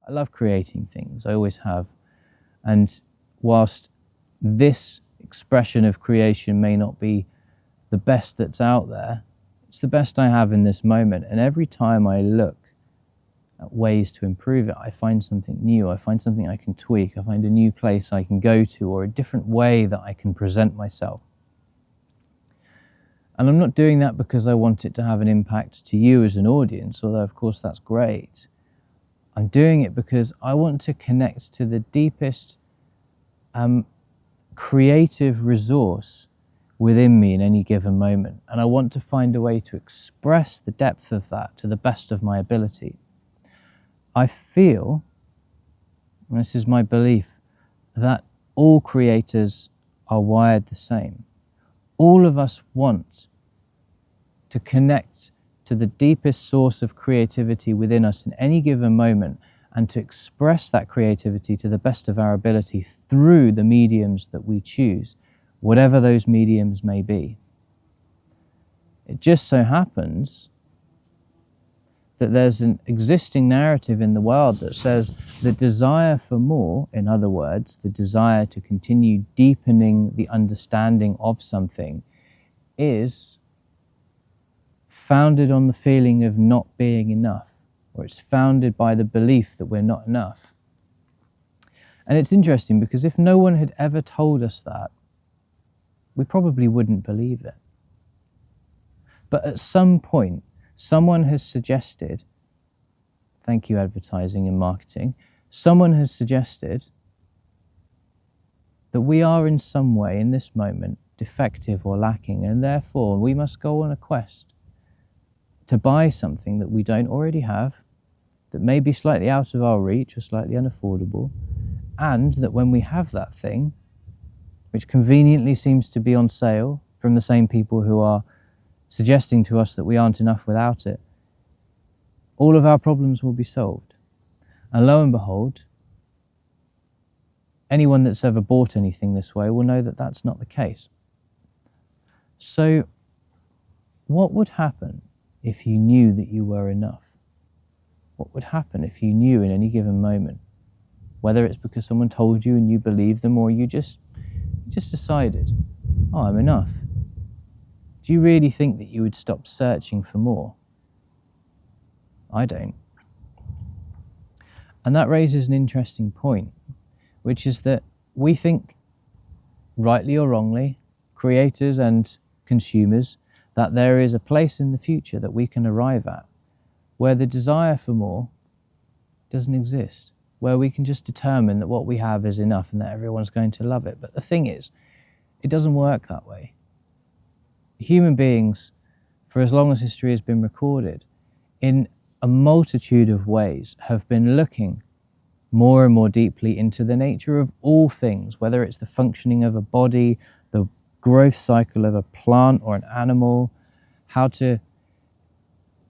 I love creating things, I always have. And whilst this expression of creation may not be the best that's out there, it's the best I have in this moment. And every time I look at ways to improve it, I find something new, I find something I can tweak, I find a new place I can go to, or a different way that I can present myself. And I'm not doing that because I want it to have an impact to you as an audience, although of course that's great. I'm doing it because I want to connect to the deepest creative resource within me in any given moment. And I want to find a way to express the depth of that to the best of my ability. I feel, and this is my belief, that all creators are wired the same. All of us want to connect to the deepest source of creativity within us in any given moment, and to express that creativity to the best of our ability through the mediums that we choose, whatever those mediums may be. It just so happens that there's an existing narrative in the world that says the desire for more, in other words, the desire to continue deepening the understanding of something, is founded on the feeling of not being enough, or it's founded by the belief that we're not enough. And it's interesting because if no one had ever told us that, we probably wouldn't believe it. But at some point, someone has suggested, thank you advertising and marketing, someone has suggested that we are in some way in this moment defective or lacking, and therefore we must go on a quest to buy something that we don't already have, that may be slightly out of our reach or slightly unaffordable, and that when we have that thing, which conveniently seems to be on sale from the same people who are suggesting to us that we aren't enough without it, all of our problems will be solved. And lo and behold, anyone that's ever bought anything this way will know that that's not the case. So, what would happen if you knew that you were enough? What would happen if you knew in any given moment, whether it's because someone told you and you believed them, or you just decided, oh, I'm enough? Do you really think that you would stop searching for more? I don't. And that raises an interesting point, which is that we think, rightly or wrongly, creators and consumers, that there is a place in the future that we can arrive at where the desire for more doesn't exist, where we can just determine that what we have is enough and that everyone's going to love it. But the thing is, it doesn't work that way. Human beings, for as long as history has been recorded, in a multitude of ways have been looking more and more deeply into the nature of all things, whether it's the functioning of a body, the growth cycle of a plant or an animal, how to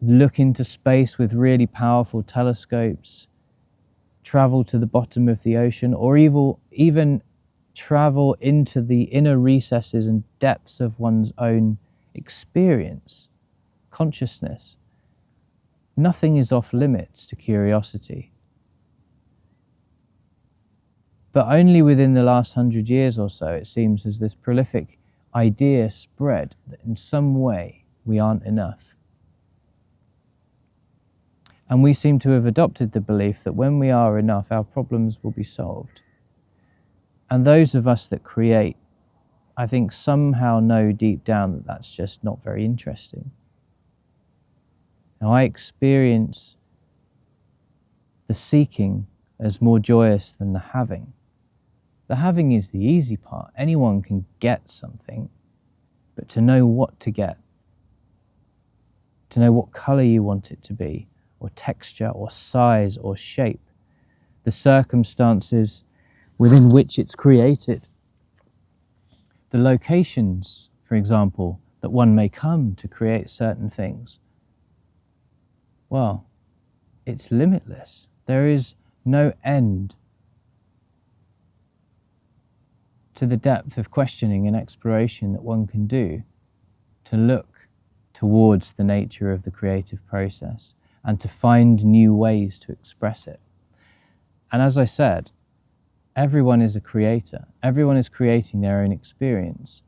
look into space with really powerful telescopes, travel to the bottom of the ocean, or even travel into the inner recesses and depths of one's own experience, consciousness. Nothing is off limits to curiosity. But only within the last 100 years or so, it seems, has this prolific idea spread that in some way we aren't enough. And we seem to have adopted the belief that when we are enough, our problems will be solved. And those of us that create, I think, somehow know deep down that that's just not very interesting. Now, I experience the seeking as more joyous than the having. The having is the easy part. Anyone can get something, but to know what to get, to know what colour you want it to be, or texture, or size, or shape, the circumstances within which it's created, the locations, for example, that one may come to create certain things. Well, it's limitless. There is no end to the depth of questioning and exploration that one can do to look towards the nature of the creative process and to find new ways to express it. And as I said, everyone is a creator. Everyone is creating their own experience.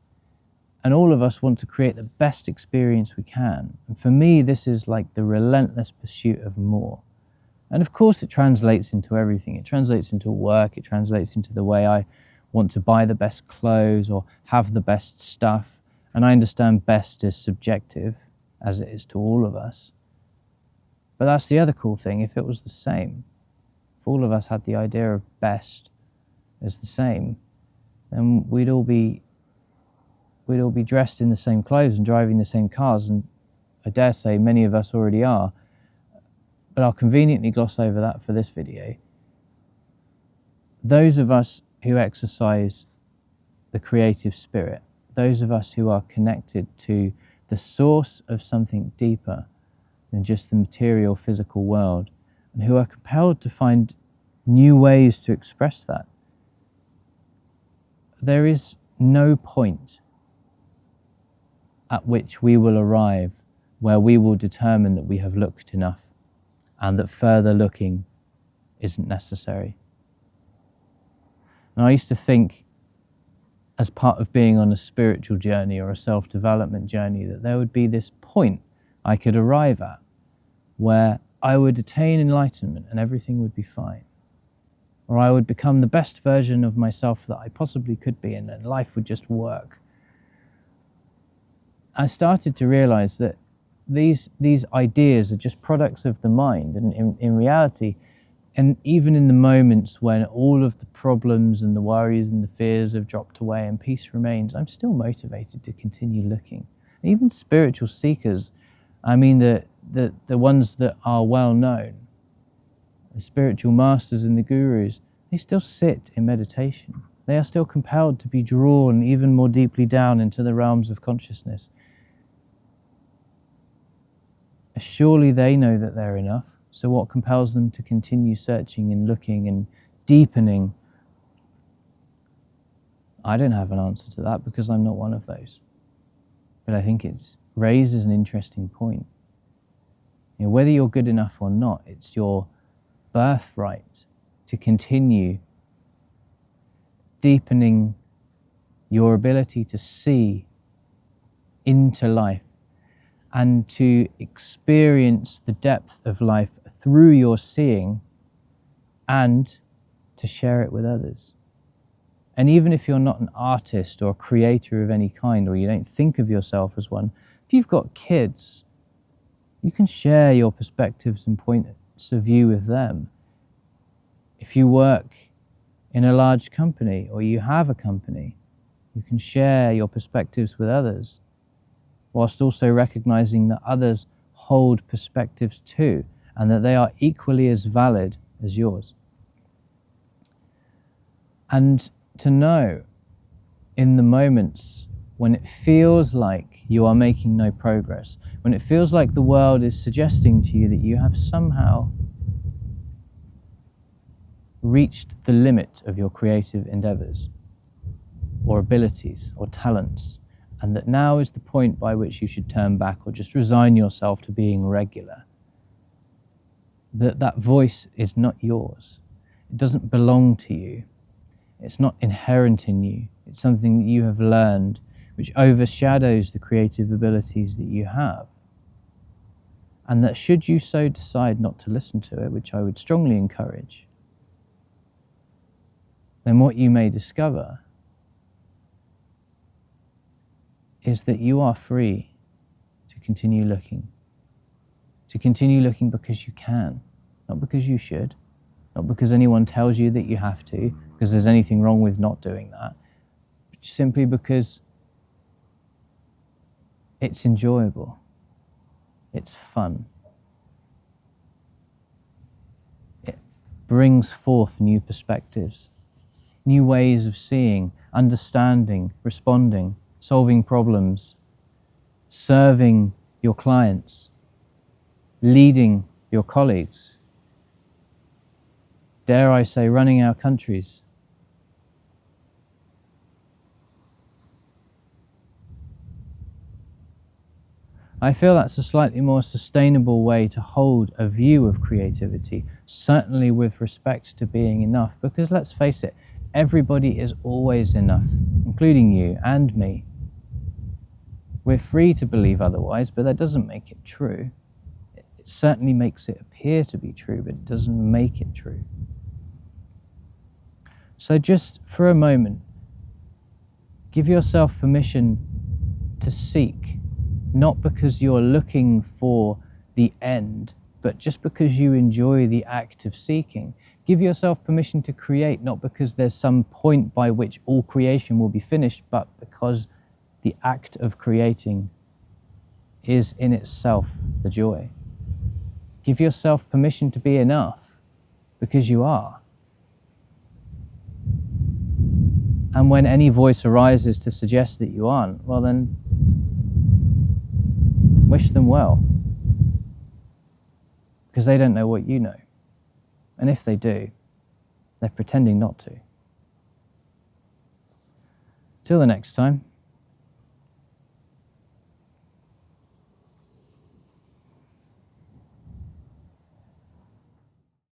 And all of us want to create the best experience we can. And for me, this is like the relentless pursuit of more. And of course, it translates into everything. It translates into work. It translates into the way I want to buy the best clothes or have the best stuff. And I understand best is subjective, as it is to all of us. But that's the other cool thing. If it was the same, if all of us had the idea of best as the same, then we'd all be dressed in the same clothes and driving the same cars, and I dare say many of us already are. But I'll conveniently gloss over that for this video. Those of us who exercise the creative spirit, those of us who are connected to the source of something deeper than just the material physical world, and who are compelled to find new ways to express that, there is no point at which we will arrive where we will determine that we have looked enough and that further looking isn't necessary. And I used to think, as part of being on a spiritual journey or a self-development journey, that there would be this point I could arrive at where I would attain enlightenment and everything would be fine. Or I would become the best version of myself that I possibly could be, and then life would just work. I started to realize that these ideas are just products of the mind, and in reality, and even in the moments when all of the problems and the worries and the fears have dropped away and peace remains, I'm still motivated to continue looking. Even spiritual seekers, I mean the ones that are well known, the spiritual masters and the gurus, they still sit in meditation. They are still compelled to be drawn even more deeply down into the realms of consciousness. Surely they know that they're enough. So what compels them to continue searching and looking and deepening? I don't have an answer to that because I'm not one of those. But I think it raises an interesting point. You know, whether you're good enough or not, it's your birthright to continue deepening your ability to see into life and to experience the depth of life through your seeing, and to share it with others. And even if you're not an artist or a creator of any kind, or you don't think of yourself as one, if you've got kids, you can share your perspectives and points of view with them. If you work in a large company or you have a company, you can share your perspectives with others, whilst also recognizing that others hold perspectives too, and that they are equally as valid as yours. And to know in the moments when it feels like you are making no progress, when it feels like the world is suggesting to you that you have somehow reached the limit of your creative endeavors or abilities or talents, and that now is the point by which you should turn back or just resign yourself to being regular. That voice is not yours. It doesn't belong to you. It's not inherent in you. It's something that you have learned, which overshadows the creative abilities that you have. And that should you so decide not to listen to it, which I would strongly encourage, then what you may discover is that you are free to continue looking. To continue looking because you can, not because you should, not because anyone tells you that you have to, because there's anything wrong with not doing that, but simply because it's enjoyable, it's fun. It brings forth new perspectives, new ways of seeing, understanding, responding, solving problems, serving your clients, leading your colleagues, dare I say, running our countries. I feel that's a slightly more sustainable way to hold a view of creativity, certainly with respect to being enough, because let's face it, everybody is always enough, including you and me. We're free to believe otherwise, but that doesn't make it true. It certainly makes it appear to be true, but it doesn't make it true. So just for a moment, give yourself permission to seek, not because you're looking for the end, but just because you enjoy the act of seeking. Give yourself permission to create, not because there's some point by which all creation will be finished, but because the act of creating is in itself the joy. Give yourself permission to be enough, because you are. And when any voice arises to suggest that you aren't, well then, wish them well. Because they don't know what you know. And if they do, they're pretending not to. Till the next time.